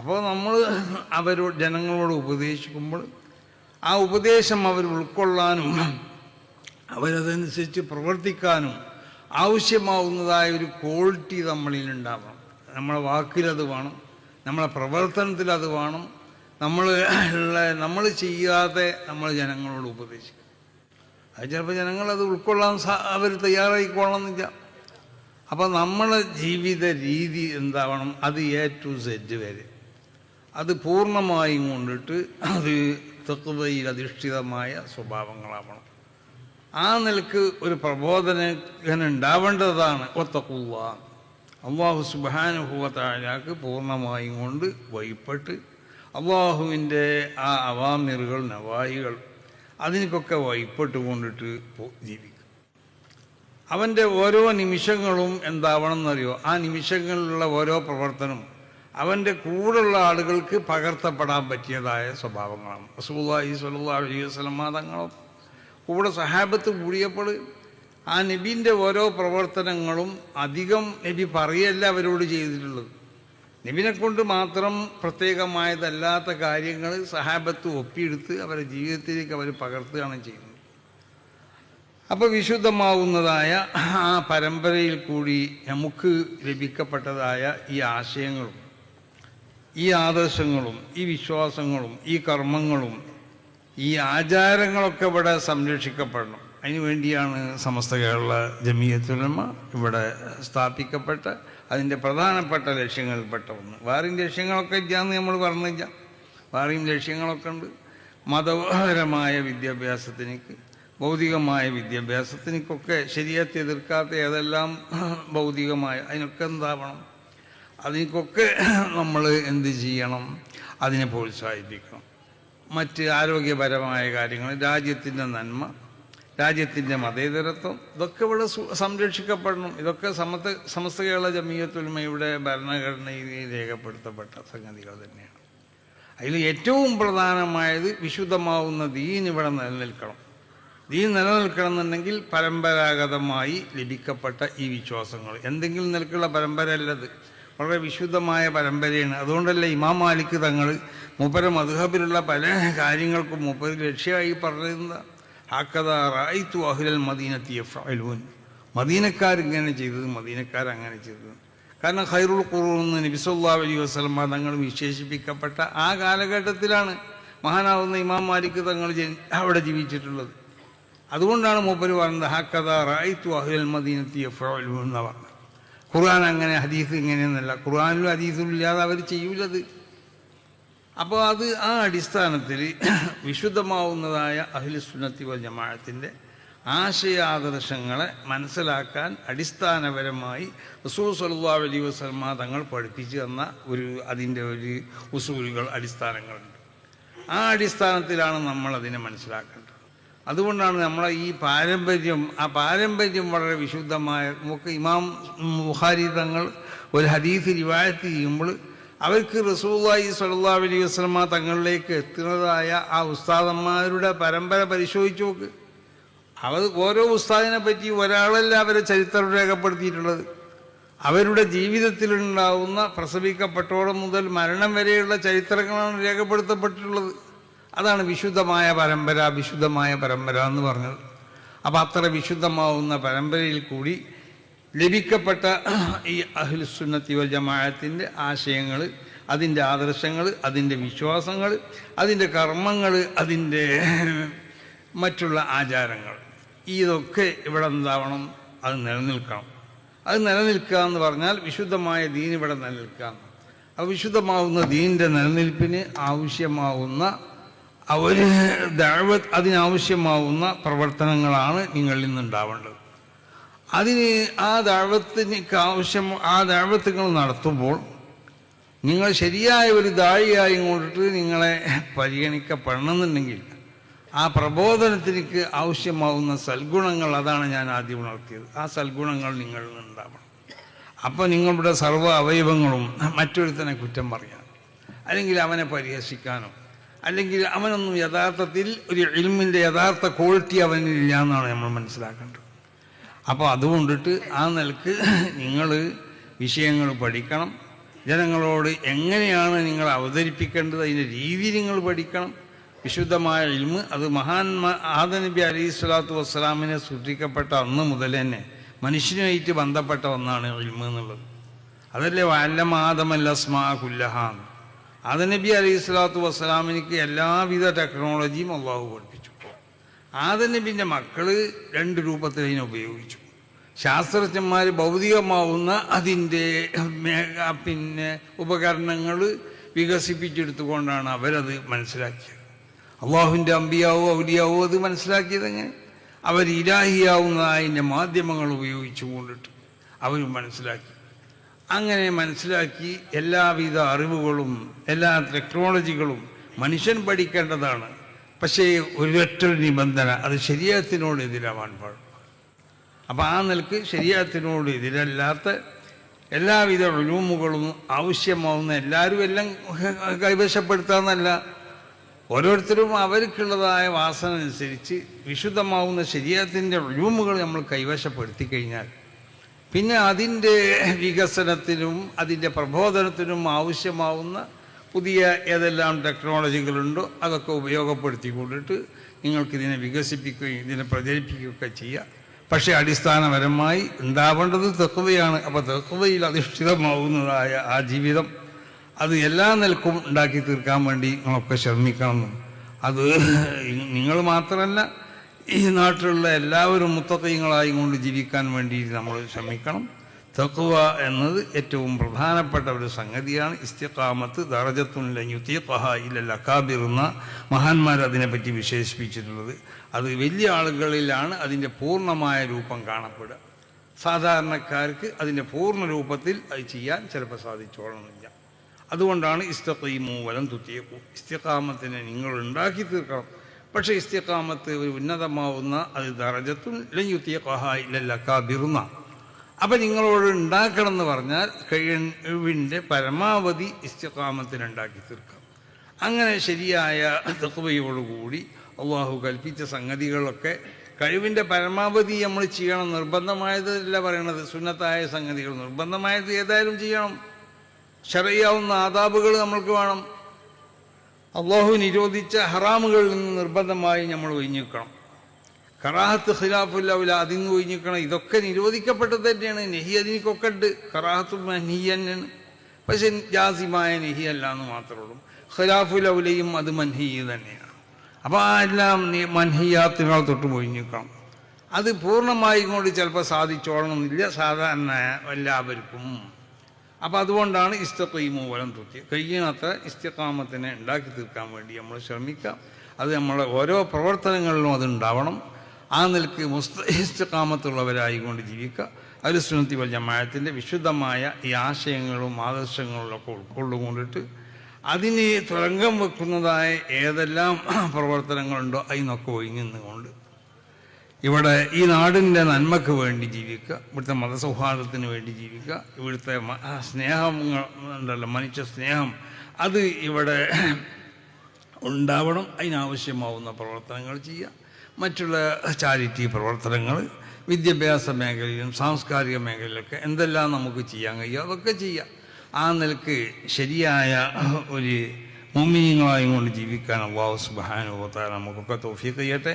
അപ്പോൾ നമ്മൾ ജനങ്ങളോട് ഉപദേശിക്കുമ്പോൾ ആ ഉപദേശം അവർ ഉൾക്കൊള്ളാനും അവരതനുസരിച്ച് പ്രവർത്തിക്കാനും ആവശ്യമാവുന്നതായ ഒരു ക്വാളിറ്റി നമ്മളിൽ ഉണ്ടാവണം. നമ്മളെ വാക്കിലത് വേണം, നമ്മളെ പ്രവർത്തനത്തിലത് വേണം. നമ്മൾ ചെയ്യാതെ നമ്മൾ ജനങ്ങളോട് ഉപദേശിക്കും. അത് ചിലപ്പോൾ ജനങ്ങളത് ഉൾക്കൊള്ളാൻ അവർ തയ്യാറായിക്കൊള്ളണമെന്നില്ല. അപ്പോൾ നമ്മളെ ജീവിത രീതി എന്താവണം? അത് A to Z വരെ അത് പൂർണ്ണമായും കൊണ്ടിട്ട് അത് തഖ്വയിൽ അധിഷ്ഠിതമായ സ്വഭാവങ്ങളാവണം. ആ നിലക്ക് ഒരു പ്രബോധനകൻ ഉണ്ടാവേണ്ടതാണ്. വത്തഖുല്ലാഹ്, അല്ലാഹു സുബ്ഹാനഹു വ തആലക്ക് പൂർണ്ണമായും കൊണ്ട് വഴിപ്പെട്ട് അള്ളാഹുവിൻ്റെ ആ അവാമിറുകൾ നവായികൾ അതിനൊക്കെ വഴിപ്പെട്ട് കൊണ്ടിട്ട് ജീവിക്കും. അവൻ്റെ ഓരോ നിമിഷങ്ങളും എന്താവണം എന്നറിയോ? ആ നിമിഷങ്ങളിലുള്ള ഓരോ പ്രവർത്തനം അവൻ്റെ കൂടെയുള്ള ആളുകൾക്ക് പകർത്തപ്പെടാൻ പറ്റിയതായ സ്വഭാവങ്ങളാണ്. റസൂലുള്ളാഹി സ്വല്ലല്ലാഹു അലൈഹി വസല്ലം തങ്ങളും കൂടെ സഹാബത്ത് കൂടിയപ്പോൾ ആ നബീൻ്റെ ഓരോ പ്രവർത്തനങ്ങളും അധികം നബി പറയല്ല അവരോട് ചെയ്തിട്ടുള്ളത്. നബിനെ കൊണ്ട് മാത്രം പ്രത്യേകമായതല്ലാത്ത കാര്യങ്ങൾ സഹാബത്ത് ഒപ്പിയെടുത്ത് അവരുടെ ജീവിതത്തിലേക്ക് അവർ പകർത്തുകയാണ് ചെയ്യുന്നത്. അപ്പോൾ വിശുദ്ധമാവുന്നതായ ആ പരമ്പരയിൽ കൂടി നമുക്ക് ലഭിക്കപ്പെട്ടതായ ഈ ആശയങ്ങളും ഈ ആദർശങ്ങളും ഈ വിശ്വാസങ്ങളും ഈ കർമ്മങ്ങളും ഈ ആചാരങ്ങളൊക്കെ ഇവിടെ സംരക്ഷിക്കപ്പെടണം. അതിനു വേണ്ടിയാണ് സമസ്ത കേരള ജമിയത്തുൽ ഉലമ ഇവിടെ സ്ഥാപിക്കപ്പെട്ട അതിൻ്റെ പ്രധാനപ്പെട്ട ലക്ഷ്യങ്ങളിൽപ്പെട്ട ഒന്ന്. വേറെയും ലക്ഷ്യങ്ങളൊക്കെ ഇല്ലാന്ന് നമ്മൾ പറഞ്ഞില്ല. വേറെയും ലക്ഷ്യങ്ങളൊക്കെ ഉണ്ട്. മതപരമായ വിദ്യാഭ്യാസത്തിനേക്ക്, ഭൗതികമായ വിദ്യാഭ്യാസത്തിനൊക്കെ ശരീഅത്ത് എതിർക്കാത്ത ഏതെല്ലാം ഭൗതികമായ അതിനൊക്കെ എന്താവണം? അതിനൊക്കെ നമ്മൾ എന്ത് ചെയ്യണം? അതിനെ പ്രോത്സാഹിപ്പിക്കണം. മറ്റ് ആരോഗ്യപരമായ കാര്യങ്ങൾ, രാജ്യത്തിൻ്റെ നന്മ, രാജ്യത്തിൻ്റെ മതേതരത്വം, ഇതൊക്കെ ഇവിടെ സംരക്ഷിക്കപ്പെടണം. ഇതൊക്കെ സമസ്ത കേരള ജമിയത്തുൽ ഉലമയുടെ ഭരണഘടനയിൽ രേഖപ്പെടുത്തപ്പെട്ട സംഗതികൾ തന്നെയാണ്. അതിൽ ഏറ്റവും പ്രധാനമായത് വിശുദ്ധമാവുന്ന ദീൻ ഇവിടെ നിലനിൽക്കണം. ദീൻ നിലനിൽക്കണം എന്നുണ്ടെങ്കിൽ പരമ്പരാഗതമായി ലഭിക്കപ്പെട്ട ഈ വിശ്വാസങ്ങൾ എന്തെങ്കിലും നിലക്കുള്ള പരമ്പര അല്ലത്, വളരെ വിശുദ്ധമായ പരമ്പരയാണ്. അതുകൊണ്ടല്ലേ ഇമാം മാലിക് തങ്ങൾ മൂപ്പര മദ്ഹബിലുള്ള പല കാര്യങ്ങൾക്കും മൂപ്പര് ലക്ഷ്യമായി പറയുന്നത് ഹക്കദാ റഅയ്തു അഹ്ലൽ മദീനത്തി യഫ്അലൂൻ, മദീനക്കാരിങ്ങനെ ചെയ്തത്, മദീനക്കാരങ്ങനെ ചെയ്തത്. കാരണം ഖൈറുൽ ഖുറൂൻ നബി സല്ലല്ലാഹു അലൈഹി വസല്ലം തങ്ങൾ വിശേഷിപ്പിക്കപ്പെട്ട ആ കാലഘട്ടത്തിലാണ് മഹാനാവുന്ന ഇമാം മാലിക് തങ്ങൾ അവിടെ ജീവിച്ചിട്ടുള്ളത്. അതുകൊണ്ടാണ് മൂപ്പര് പറഞ്ഞത് ഹക്കദാ റഅയ്തു അഹ്ലൽ മദീനത്തി യഫ്അലൂൻ എന്ന് പറഞ്ഞത്. ഖുർആൻ അങ്ങനെ, ഹദീസ് ഇങ്ങനെയൊന്നല്ല. ഖുർആനിലും ഹദീസിലും ഇല്ലാതെ അവർ ചെയ്യൂലത്. അപ്പോൾ അത് ആ അടിസ്ഥാനത്തിൽ വിശുദ്ധമാവുന്നതായ അഹ്ലുസുന്നത്തി വൽ ജമാഅത്തിൻ്റെ ആശയാദർശങ്ങളെ മനസ്സിലാക്കാൻ അടിസ്ഥാനപരമായി റസൂൽ സ്വല്ലല്ലാഹു അലൈഹി വസല്ലം തങ്ങൾ പഠിപ്പിച്ചു തന്ന അതിൻ്റെ ഒരു ഉസൂലുകൾ, അടിസ്ഥാനങ്ങളുണ്ട്. ആ അടിസ്ഥാനത്തിലാണ് നമ്മളതിനെ മനസ്സിലാക്കേണ്ടത്. അതുകൊണ്ടാണ് നമ്മളെ ഈ പാരമ്പര്യം വളരെ വിശുദ്ധമായ. നമുക്ക് ഇമാം ബുഖാരി തങ്ങൾ ഒരു ഹദീസ് റിവായത്ത് ചെയ്യുമ്പോൾ അവർക്ക് റസൂലുള്ളാഹി സ്വല്ലല്ലാഹു അലൈഹി വസല്ലം തങ്ങളിലേക്ക് എത്തുന്നതായ ആ ഉസ്താദന്മാരുടെ പരമ്പര പരിശോധിച്ച് നോക്ക്. അവർ ഓരോ ഉസ്താദിനെ പറ്റി ഒരാളല്ല അവരെ ചരിത്രം രേഖപ്പെടുത്തിയിട്ടുള്ളത്. അവരുടെ ജീവിതത്തിലുണ്ടാവുന്ന പ്രസവിക്കപ്പെട്ടോളം മുതൽ മരണം വരെയുള്ള ചരിത്രങ്ങളാണ് രേഖപ്പെടുത്തപ്പെട്ടിട്ടുള്ളത്. അതാണ് വിശുദ്ധമായ പരമ്പര എന്ന് പറഞ്ഞത്. അപ്പം അത്ര വിശുദ്ധമാവുന്ന പരമ്പരയിൽ കൂടി ലഭിക്കപ്പെട്ട ഈ അഹ്ലുസുന്നത്തി വൽ ജമാഅത്തിൻ്റെ ആശയങ്ങൾ, അതിൻ്റെ ആദർശങ്ങൾ, അതിൻ്റെ വിശ്വാസങ്ങൾ, അതിൻ്റെ കർമ്മങ്ങൾ, അതിൻ്റെ മറ്റുള്ള ആചാരങ്ങൾ, ഇതൊക്കെ ഇവിടെ എന്താവണം? അത് നിലനിൽക്കണം. അത് നിലനിൽക്കുക എന്ന് പറഞ്ഞാൽ വിശുദ്ധമായ ദീൻ ഇവിടെ നിലനിൽക്കാം. അപ്പോൾ വിശുദ്ധമാവുന്ന ദീനിൻ്റെ നിലനിൽപ്പിന് ആവശ്യമാവുന്ന അതിനാവശ്യമാവുന്ന പ്രവർത്തനങ്ങളാണ് നിങ്ങളിൽ നിന്നുണ്ടാവേണ്ടത്. അതിന് ആ ദഅവത്തുകൾ നടത്തുമ്പോൾ നിങ്ങൾ ശരിയായ ഒരു ദാഴിയായി കൊണ്ടിട്ട് നിങ്ങളെ പരിഗണിക്കപ്പെടണമെന്നുണ്ടെങ്കിൽ ആ പ്രബോധനത്തിലേക്ക് ആവശ്യമാവുന്ന സൽഗുണങ്ങൾ, അതാണ് ഞാൻ ആദ്യം ഉണർത്തിയത്. ആ സൽഗുണങ്ങൾ നിങ്ങളിൽ നിന്നുണ്ടാവണം. അപ്പോൾ നിങ്ങളുടെ സർവ്വ അവയവങ്ങളും മറ്റൊരുത്തനെ കുറ്റം പറയാൻ, അല്ലെങ്കിൽ അവനെ പരിഹസിക്കാനോ, അല്ലെങ്കിൽ അവനൊന്നും യഥാർത്ഥത്തിൽ ഒരു ഇൽമിൻ്റെ യഥാർത്ഥ ക്വാളിറ്റി അവനില്ല എന്നാണ് നമ്മൾ മനസ്സിലാക്കേണ്ടത്. അപ്പോൾ അതുകൊണ്ടിട്ട് ആ നിലക്ക് നിങ്ങൾ വിഷയങ്ങൾ പഠിക്കണം. ജനങ്ങളോട് എങ്ങനെയാണ് നിങ്ങൾ അവതരിപ്പിക്കേണ്ടത്, അതിൻ്റെ രീതി നിങ്ങൾ പഠിക്കണം. വിശുദ്ധമായ ഇൽമ് അത് ആദം നബി അലൈഹി സ്വലാത്തു വസ്സലാമിനെ സൃഷ്ടിക്കപ്പെട്ട അന്ന് മുതൽ തന്നെ മനുഷ്യനുമായിട്ട് ബന്ധപ്പെട്ട ഒന്നാണ് ഇൽമ് എന്നുള്ളത്. അതല്ലേ വഅല്ലമ ആദമൽ അസ്മാഅ കുല്ലഹാ. ആദം നബി അലൈഹി സ്വലാത്തു വസ്സലാമിനിക്ക് എല്ലാവിധ ടെക്നോളജിയും അള്ളാഹു പഠിപ്പിച്ചു. ആദം നബിൻ്റെ മക്കൾ 2 രൂപത്തിൽ അതിനെ ഉപയോഗിച്ചു. ശാസ്ത്രജ്ഞന്മാർ ഭൗതികമാവുന്ന അതിൻ്റെ ഉപകരണങ്ങൾ വികസിപ്പിച്ചെടുത്തുകൊണ്ടാണ് അവരത് മനസ്സിലാക്കിയത്. അള്ളാഹുവിൻ്റെ അമ്പിയാവോ ഔലിയാവോ അത് മനസ്സിലാക്കിയത് എങ്ങനെ? അവർ ഇലാഹിയാവുന്ന അതിൻ്റെ മാധ്യമങ്ങൾ ഉപയോഗിച്ചു കൊണ്ടിട്ട് അവർ മനസ്സിലാക്കി. അങ്ങനെ മനസ്സിലാക്കി എല്ലാവിധ അറിവുകളും എല്ലാ ടെക്നോളജികളും മനുഷ്യൻ പഠിക്കേണ്ടതാണ്. പക്ഷേ ഒരൊറ്റൊരു നിബന്ധന, അത് ശരീഅത്തിനോട് എതിരാവാൻ പാടില്ല. അപ്പം ആ നിലക്ക് ശരീഅത്തിനോട് എതിരല്ലാത്ത എല്ലാവിധ ഉലൂമുകളും ആവശ്യമാവുന്ന എല്ലാവരും എല്ലാം കൈവശപ്പെടുത്താമെന്നല്ല, ഓരോരുത്തരും അവർക്കുള്ളതായ വാസന അനുസരിച്ച് വിശുദ്ധമാവുന്ന ശരീഅത്തിൻ്റെ ഉലൂമുകൾ നമ്മൾ കൈവശപ്പെടുത്തി കഴിഞ്ഞാൽ പിന്നെ അതിൻ്റെ വികസനത്തിനും അതിൻ്റെ പ്രബോധനത്തിനും ആവശ്യമാവുന്ന പുതിയ ഏതെല്ലാം ടെക്നോളജികളുണ്ടോ അതൊക്കെ ഉപയോഗപ്പെടുത്തിക്കൊണ്ടിട്ട് നിങ്ങൾക്കിതിനെ വികസിപ്പിക്കുകയും ഇതിനെ പ്രചരിപ്പിക്കുകയൊക്കെ ചെയ്യാം. പക്ഷേ അടിസ്ഥാനപരമായി ഉണ്ടാവേണ്ടത് തഖ്വയാണ്. അപ്പോൾ തഖ്വയിൽ അധിഷ്ഠിതമാവുന്നതായ ആ ജീവിതം അത് എല്ലാ നിലക്കും ഉണ്ടാക്കി തീർക്കാൻ വേണ്ടി നമ്മളൊക്കെ ശ്രമിക്കണം. അത് നിങ്ങൾ മാത്രമല്ല, ഈ നാട്ടിലുള്ള എല്ലാവരും മുത്തഖീങ്ങളായി കൊണ്ട് ജീവിക്കാൻ വേണ്ടി നമ്മൾ ശ്രമിക്കണം. തഖ്വ എന്നത് ഏറ്റവും പ്രധാനപ്പെട്ട ഒരു സംഗതിയാണ്. ഇസ്തിഖാമത്ത് ദറജത്തുൻ ലൻ യുതീഖഹ ഇല്ലൽ അകാബിർ എന്ന മഹാന്മാർ അതിനെപ്പറ്റി വിശേഷിപ്പിച്ചിട്ടുള്ളത്. അത് വലിയ ആളുകളിലാണ് അതിൻ്റെ പൂർണ്ണമായ രൂപം കാണപ്പെടുക. സാധാരണക്കാർക്ക് അതിൻ്റെ പൂർണ്ണ രൂപത്തിൽ അത് ചെയ്യാൻ ചിലപ്പോൾ സാധിച്ചോളണമെന്നില്ല. അതുകൊണ്ടാണ് ഇസ്തഖീമു വലൻ തുതീഖു, ഇസ്തിഖാമത്തിനെ നിങ്ങൾ ഉണ്ടാക്കി തീർക്കണം. പക്ഷേ ഇസ്തിഖാമത്ത് ഒരു ഉന്നതമാവുന്ന അത് ദറജത്തുൻ ലൻ യുതീഖഹ ഇല്ലൽ അകാബിർ എന്ന. അപ്പം നിങ്ങളോട് ഉണ്ടാക്കണം എന്ന് പറഞ്ഞാൽ കഴിവിൻ്റെ പരമാവധി ഇസ്തിഖാമത്തിനുണ്ടാക്കി തീർക്കാം. അങ്ങനെ ശരിയായ തഖ്വയോടുകൂടി അള്ളാഹു കൽപ്പിച്ച സംഗതികളൊക്കെ കഴിവിൻ്റെ പരമാവധി നമ്മൾ ചെയ്യണം. നിർബന്ധമായതല്ല പറയണത്, സുന്നത്തായ സംഗതികൾ നിർബന്ധമായത് ഏതായാലും ചെയ്യണം. ശറഈയാവുന്ന ആദാബുകൾ നമ്മൾക്ക് വേണം. അള്ളാഹു നിരോധിച്ച ഹറാമുകളിൽ നിന്ന് നിർബന്ധമായി നമ്മൾ ഒഴിഞ്ഞിക്കണം. കറാഹത്ത് ഖിലാഫുല്ല അതിൽ നിന്ന് ഒഴിഞ്ഞിക്കണം. ഇതൊക്കെ നിരോധിക്കപ്പെട്ടത് തന്നെയാണ്. നെഹി അതിനൊക്കെ ഉണ്ട്. കറാഹത്തു മൻഹി തന്നെയാണ്. പക്ഷെ ജാസിമായ നെഹി അല്ല എന്ന് മാത്രമേ ഉള്ളൂ. ഖിലാഫുലൗലയും അത് മൻഹി തന്നെയാണ്. അപ്പോൾ ആ എല്ലാം മൻഹിയാത്തുകൾ തൊട്ട് ഒഴിഞ്ഞിക്കണം. അത് പൂർണ്ണമായി കൊണ്ട് ചിലപ്പോൾ സാധിച്ചോളണമെന്നില്ല സാധാരണ എല്ലാവർക്കും. അപ്പം അതുകൊണ്ടാണ് ഇസ്തഖീമു വലൻ തുതീഖു, കഴിയുന്നത്ര ഇസ്തിഖാമത്തിനെ ഉണ്ടാക്കി തീർക്കാൻ വേണ്ടി നമ്മൾ ശ്രമിക്കാം. അത് നമ്മളെ ഓരോ പ്രവർത്തനങ്ങളിലും അതുണ്ടാവണം. ആ നിലക്ക് ഇസ്തിഖാമത്തുള്ളവരായിക്കൊണ്ട് ജീവിക്കുക. അഹ്ലുസുന്നത്തി വൽ ജമാഅത്തിൻ്റെ വിശുദ്ധമായ ഈ ആശയങ്ങളും ആദർശങ്ങളിലൊക്കെ ഉൾക്കൊള്ളുകൊണ്ടിട്ട് അതിന് തുരങ്കം വെക്കുന്നതായ ഏതെല്ലാം പ്രവർത്തനങ്ങളുണ്ടോ അതിനൊക്കെ ഒഴിഞ്ഞുകൊണ്ട് ഇവിടെ ഈ നാടിൻ്റെ നന്മയ്ക്ക് വേണ്ടി ജീവിക്കുക, ഇവിടുത്തെ മതസൗഹാർദ്ദത്തിന് വേണ്ടി ജീവിക്കുക, ഇവിടുത്തെ സ്നേഹങ്ങൾ ഉണ്ടല്ലോ, മനുഷ്യ സ്നേഹം അത് ഇവിടെ ഉണ്ടാവണം. അതിനാവശ്യമാവുന്ന പ്രവർത്തനങ്ങൾ ചെയ്യുക. മറ്റുള്ള ചാരിറ്റി പ്രവർത്തനങ്ങൾ വിദ്യാഭ്യാസ മേഖലയിലും സാംസ്കാരിക മേഖലയിലൊക്കെ എന്തെല്ലാം നമുക്ക് ചെയ്യാൻ കഴിയുമോ അതൊക്കെ ചെയ്യുക. ആ നിലക്ക് ശരിയായ ഒരു മുഅ്മിനീങ്ങളായും കൊണ്ട് ജീവിക്കാൻ അല്ലാഹു സുബ്ഹാനഹു വ തആല നമുക്കൊക്കെ തൗഫീഖ് ചെയ്യട്ടെ.